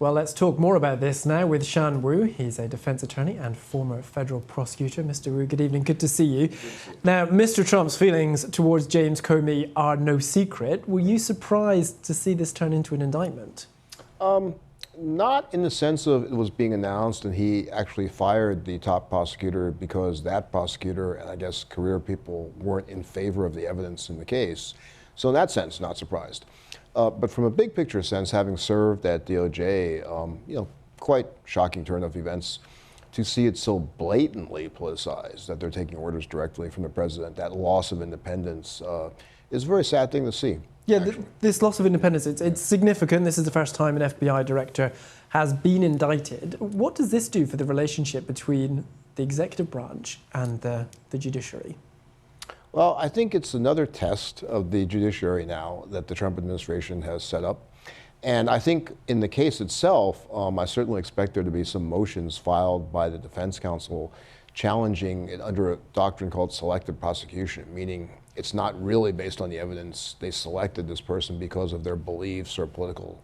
Well, let's talk more about this now with Shan Wu. He's a defense attorney and former federal prosecutor. Mr. Wu, good evening. Good to see you. Now, Mr. Trump's feelings towards James Comey are no secret. Were you surprised to see this turn into an indictment? Not in the sense of it was being announced and he actually fired the top prosecutor because that prosecutor and I guess career people weren't in favor of the evidence in the case. So in that sense, not surprised. But from a big picture sense, having served at DOJ, quite shocking turn of events to see it so blatantly politicized that they're taking orders directly from the president. That loss of independence is a very sad thing to see. Yeah, this loss of independence, it's significant. This is the first time an FBI director has been indicted. What does this do for the relationship between the executive branch and the judiciary? Well, I think it's another test of the judiciary now that the Trump administration has set up. And I think in the case itself, I certainly expect there to be some motions filed by the defense counsel challenging it under a doctrine called selective prosecution, meaning it's not really based on the evidence. They selected this person because of their beliefs or political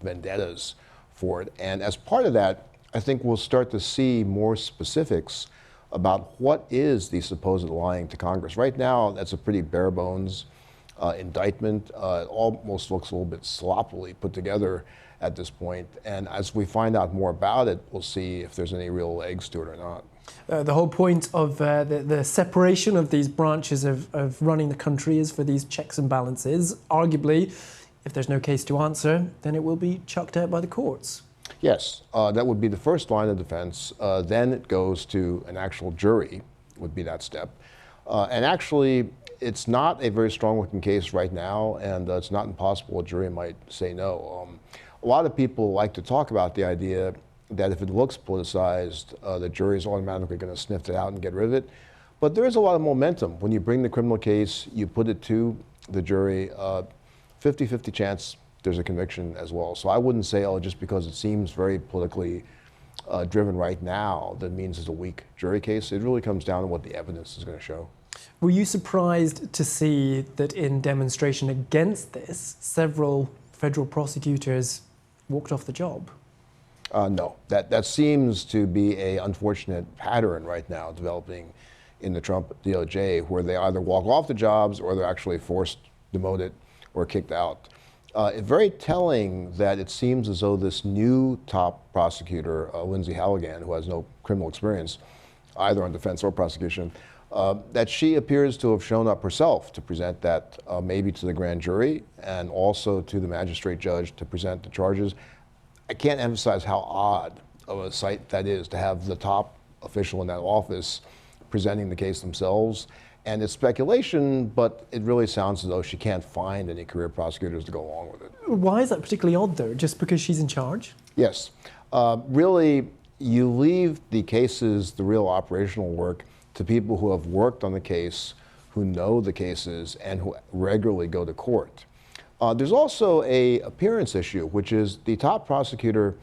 vendettas for it. And as part of that, I think we'll start to see more specifics about what is the supposed lying to Congress. Right now, that's a pretty bare bones indictment. It almost looks a little bit sloppily put together at this point. And as we find out more about it, we'll see if there's any real legs to it or not. The whole point of the separation of these branches of running the country is for these checks and balances. Arguably, if there's no case to answer, then it will be chucked out by the courts. Yes, that would be the first line of defense. Then it goes to an actual jury, would be that step. And actually, it's not a very strong-looking case right now, and it's not impossible a jury might say no. A lot of people like to talk about the idea that if it looks politicized, the jury is automatically going to sniff it out and get rid of it. But there is a lot of momentum. When you bring the criminal case, you put it to the jury, 50-50 chance there's a conviction as well. So I wouldn't say, oh, just because it seems very politically driven right now, that means it's a weak jury case. It really comes down to what the evidence is going to show. Were you surprised to see that in demonstration against this, several federal prosecutors walked off the job? No, that seems to be an unfortunate pattern right now developing in the Trump DOJ, where they either walk off the jobs or they're actually forced, demoted, or kicked out. It's very telling that it seems as though this new top prosecutor, Lindsay Halligan, who has no criminal experience, either on defense or prosecution, that she appears to have shown up herself to present that maybe to the grand jury and also to the magistrate judge to present the charges. I can't emphasize how odd of a sight that is to have the top official in that office presenting the case themselves. And it's speculation, but it really sounds as though she can't find any career prosecutors to go along with it. Why is that particularly odd, though? Just because she's in charge? Yes. Really, you leave the cases, the real operational work, to people who have worked on the case, who know the cases, and who regularly go to court. There's also an appearance issue, which is the top prosecutor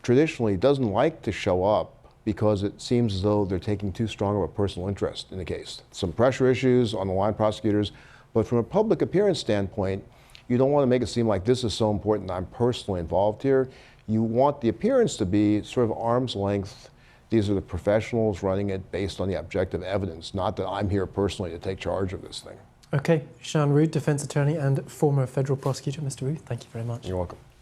traditionally doesn't like to show up because it seems as though they're taking too strong of a personal interest in the case. Some pressure issues on the line prosecutors, but from a public appearance standpoint, you don't want to make it seem like this is so important I'm personally involved here. You want the appearance to be sort of arm's length. These are the professionals running it based on the objective evidence, not that I'm here personally to take charge of this thing. Okay, Shan Wu, defense attorney and former federal prosecutor. Mr. Wu, thank you very much. You're welcome.